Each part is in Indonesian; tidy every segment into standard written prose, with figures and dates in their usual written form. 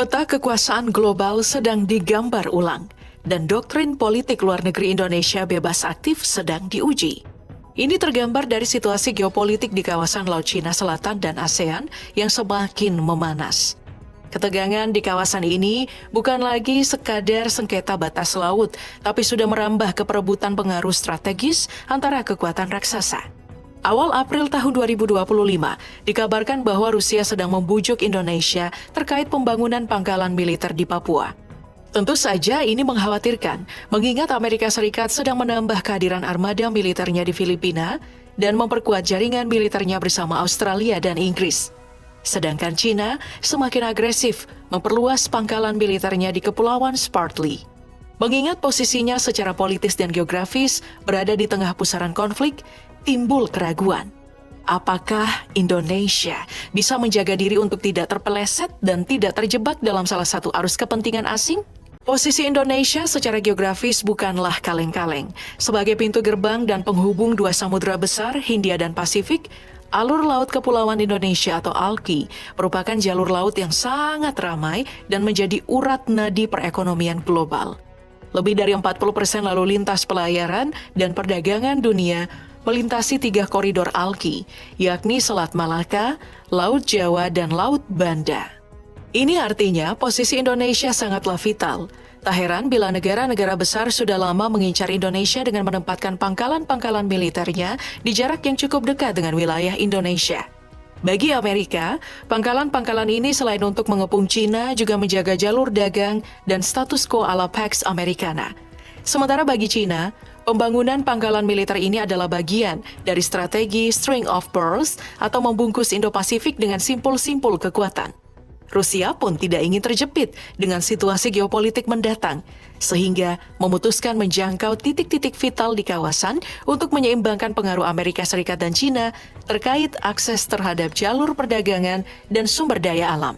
Peta kekuasaan global sedang digambar ulang, dan doktrin politik luar negeri Indonesia bebas aktif sedang diuji. Ini tergambar dari situasi geopolitik di kawasan Laut Cina Selatan dan ASEAN yang semakin memanas. Ketegangan di kawasan ini bukan lagi sekadar sengketa batas laut, tapi sudah merambah ke perebutan pengaruh strategis antara kekuatan raksasa. Awal April tahun 2025, dikabarkan bahwa Rusia sedang membujuk Indonesia terkait pembangunan pangkalan militer di Papua. Tentu saja ini mengkhawatirkan, mengingat Amerika Serikat sedang menambah kehadiran armada militernya di Filipina dan memperkuat jaringan militernya bersama Australia dan Inggris. Sedangkan China semakin agresif memperluas pangkalan militernya di Kepulauan Spratly. Mengingat posisinya secara politis dan geografis berada di tengah pusaran konflik, timbul keraguan. Apakah Indonesia bisa menjaga diri untuk tidak terpeleset dan tidak terjebak dalam salah satu arus kepentingan asing? Posisi Indonesia secara geografis bukanlah kaleng-kaleng. Sebagai pintu gerbang dan penghubung dua samudera besar, Hindia dan Pasifik, alur laut Kepulauan Indonesia atau ALKI merupakan jalur laut yang sangat ramai dan menjadi urat nadi perekonomian global. Lebih dari 40% lalu lintas pelayaran dan perdagangan dunia melintasi 3 koridor ALKI, yakni Selat Malaka, Laut Jawa, dan Laut Banda. Ini artinya posisi Indonesia sangatlah vital. Tak heran bila negara-negara besar sudah lama mengincar Indonesia dengan menempatkan pangkalan-pangkalan militernya di jarak yang cukup dekat dengan wilayah Indonesia. Bagi Amerika, pangkalan-pangkalan ini selain untuk mengepung Cina juga menjaga jalur dagang dan status quo ala Pax Americana. Sementara bagi Cina, pembangunan pangkalan militer ini adalah bagian dari strategi String of Pearls atau membungkus Indo-Pasifik dengan simpul-simpul kekuatan. Rusia pun tidak ingin terjepit dengan situasi geopolitik mendatang, sehingga memutuskan menjangkau titik-titik vital di kawasan untuk menyeimbangkan pengaruh Amerika Serikat dan China terkait akses terhadap jalur perdagangan dan sumber daya alam.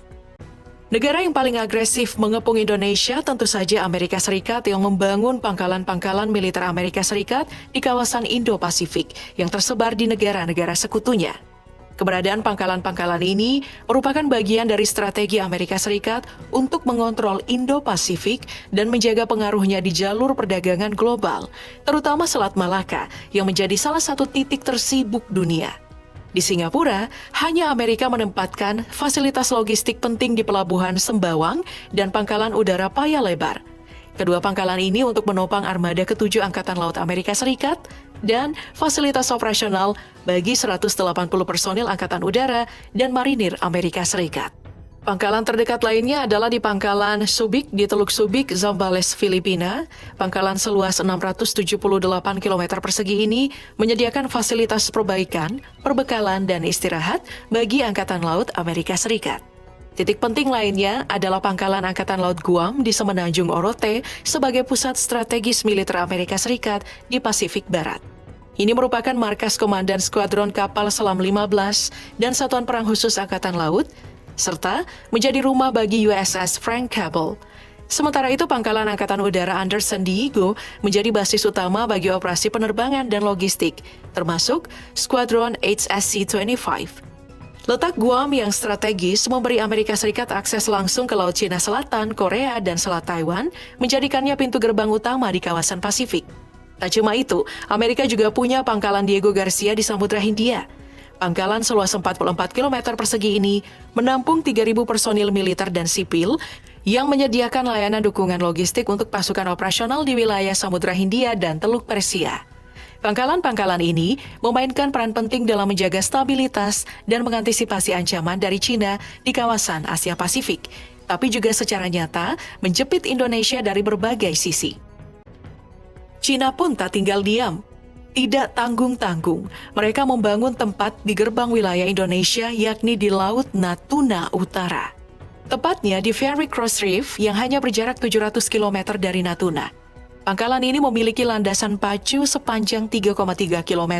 Negara yang paling agresif mengepung Indonesia tentu saja Amerika Serikat yang membangun pangkalan-pangkalan militer Amerika Serikat di kawasan Indo-Pasifik yang tersebar di negara-negara sekutunya. Keberadaan pangkalan-pangkalan ini merupakan bagian dari strategi Amerika Serikat untuk mengontrol Indo-Pasifik dan menjaga pengaruhnya di jalur perdagangan global, terutama Selat Malaka yang menjadi salah satu titik tersibuk dunia. Di Singapura, hanya Amerika menempatkan fasilitas logistik penting di pelabuhan Sembawang dan pangkalan udara Paya Lebar. Kedua pangkalan ini untuk menopang armada ke-7 Angkatan Laut Amerika Serikat dan fasilitas operasional bagi 180 personil Angkatan Udara dan Marinir Amerika Serikat. Pangkalan terdekat lainnya adalah di Pangkalan Subic di Teluk Subic, Zambales, Filipina. Pangkalan seluas 678 km persegi ini menyediakan fasilitas perbaikan, perbekalan, dan istirahat bagi Angkatan Laut Amerika Serikat. Titik penting lainnya adalah Pangkalan Angkatan Laut Guam di Semenanjung Orote sebagai pusat strategis militer Amerika Serikat di Pasifik Barat. Ini merupakan markas Komandan Skuadron Kapal Selam 15 dan Satuan Perang Khusus Angkatan Laut, serta menjadi rumah bagi USS Frank Cable. Sementara itu, Pangkalan Angkatan Udara Anderson Diego menjadi basis utama bagi operasi penerbangan dan logistik, termasuk Skuadron HSC-25. Letak Guam yang strategis memberi Amerika Serikat akses langsung ke Laut Cina Selatan, Korea, dan Selat Taiwan, menjadikannya pintu gerbang utama di kawasan Pasifik. Tak cuma itu, Amerika juga punya Pangkalan Diego Garcia di Samudra Hindia. Pangkalan seluas 44 km persegi ini menampung 3.000 personil militer dan sipil yang menyediakan layanan dukungan logistik untuk pasukan operasional di wilayah Samudra Hindia dan Teluk Persia. Pangkalan-pangkalan ini memainkan peran penting dalam menjaga stabilitas dan mengantisipasi ancaman dari China di kawasan Asia Pasifik, tapi juga secara nyata menjepit Indonesia dari berbagai sisi. China pun tak tinggal diam. Tidak tanggung-tanggung, mereka membangun tempat di gerbang wilayah Indonesia yakni di Laut Natuna Utara. Tepatnya di Fairy Cross Reef yang hanya berjarak 700 km dari Natuna. Pangkalan ini memiliki landasan pacu sepanjang 3,3 km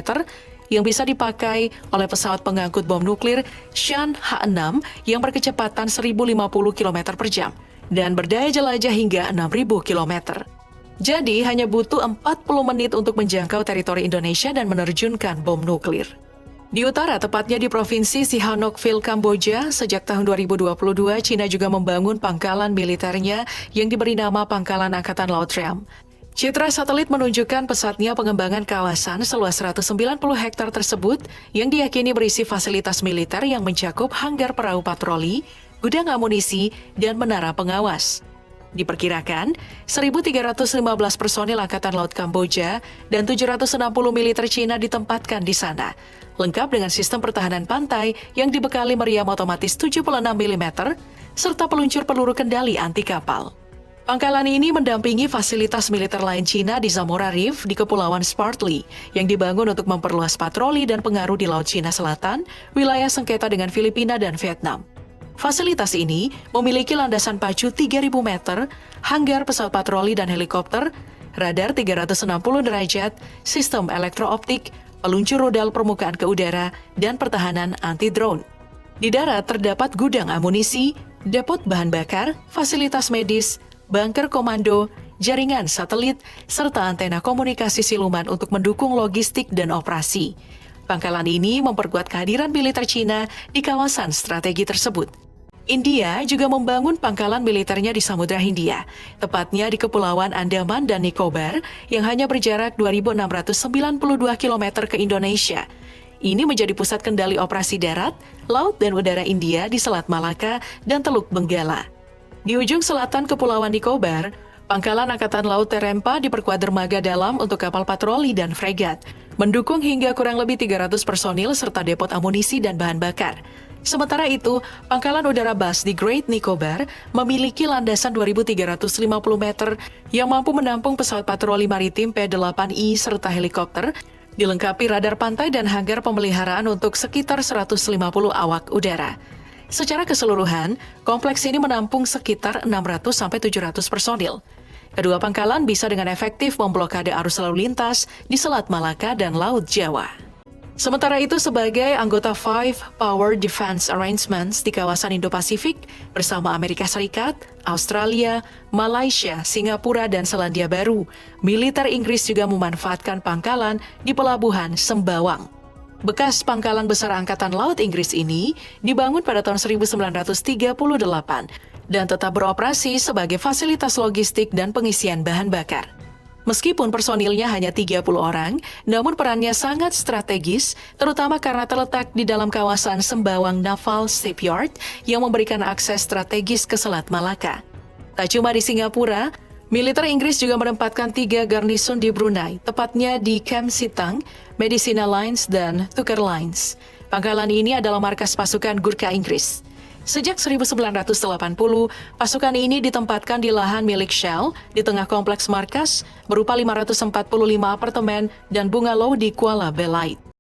yang bisa dipakai oleh pesawat pengangkut bom nuklir Shan H-6 yang berkecepatan 1.050 km per jam dan berdaya jelajah hingga 6.000 km. Jadi hanya butuh 40 menit untuk menjangkau teritori Indonesia dan menerjunkan bom nuklir. Di utara, tepatnya di Provinsi Sihanoukville, Kamboja, sejak tahun 2022, China juga membangun pangkalan militernya yang diberi nama Pangkalan Angkatan Laut Ream. Citra satelit menunjukkan pesatnya pengembangan kawasan seluas 190 hektar tersebut yang diyakini berisi fasilitas militer yang mencakup hanggar perahu patroli, gudang amunisi, dan menara pengawas. Diperkirakan, 1.315 personil Angkatan Laut Kamboja dan 760 militer Cina ditempatkan di sana, lengkap dengan sistem pertahanan pantai yang dibekali meriam otomatis 76 mm, serta peluncur peluru kendali anti kapal. Pangkalan ini mendampingi fasilitas militer lain Cina di Zamora Reef di Kepulauan Spratly, yang dibangun untuk memperluas patroli dan pengaruh di Laut Cina Selatan, wilayah sengketa dengan Filipina dan Vietnam. Fasilitas ini memiliki landasan pacu 3.000 meter, hanggar pesawat patroli dan helikopter, radar 360 derajat, sistem elektrooptik, peluncur rudal permukaan ke udara, dan pertahanan anti-drone. Di darat terdapat gudang amunisi, depot bahan bakar, fasilitas medis, bunker komando, jaringan satelit, serta antena komunikasi siluman untuk mendukung logistik dan operasi. Pangkalan ini memperkuat kehadiran militer Cina di kawasan strategi tersebut. India juga membangun pangkalan militernya di Samudra Hindia, tepatnya di Kepulauan Andaman dan Nicobar yang hanya berjarak 2.692 km ke Indonesia. Ini menjadi pusat kendali operasi darat, laut, dan udara India di Selat Malaka dan Teluk Benggala. Di ujung selatan Kepulauan Nicobar, Pangkalan Angkatan Laut Terempa diperkuat dermaga dalam untuk kapal patroli dan fregat, mendukung hingga kurang lebih 300 personil serta depot amunisi dan bahan bakar. Sementara itu, Pangkalan Udara Bass di Great Nicobar memiliki landasan 2.350 meter yang mampu menampung pesawat patroli maritim P-8I serta helikopter, dilengkapi radar pantai dan hanggar pemeliharaan untuk sekitar 150 awak udara. Secara keseluruhan, kompleks ini menampung sekitar 600-700 personil. Kedua pangkalan bisa dengan efektif memblokade arus lalu lintas di Selat Malaka dan Laut Jawa. Sementara itu, sebagai anggota Five Power Defense Arrangements di kawasan Indo-Pasifik bersama Amerika Serikat, Australia, Malaysia, Singapura, dan Selandia Baru, militer Inggris juga memanfaatkan pangkalan di Pelabuhan Sembawang. Bekas pangkalan besar Angkatan Laut Inggris ini dibangun pada tahun 1938 dan tetap beroperasi sebagai fasilitas logistik dan pengisian bahan bakar. Meskipun personilnya hanya 30 orang, namun perannya sangat strategis, terutama karena terletak di dalam kawasan Sembawang Naval Shipyard yang memberikan akses strategis ke Selat Malaka. Tak cuma di Singapura, militer Inggris juga menempatkan 3 garnison di Brunei, tepatnya di Kem Sitang, Medicina Lines, dan Tucker Lines. Pangkalan ini adalah markas pasukan Gurkha Inggris. Sejak 1980, pasukan ini ditempatkan di lahan milik Shell di tengah kompleks markas berupa 545 apartemen dan bungalow di Kuala Belait.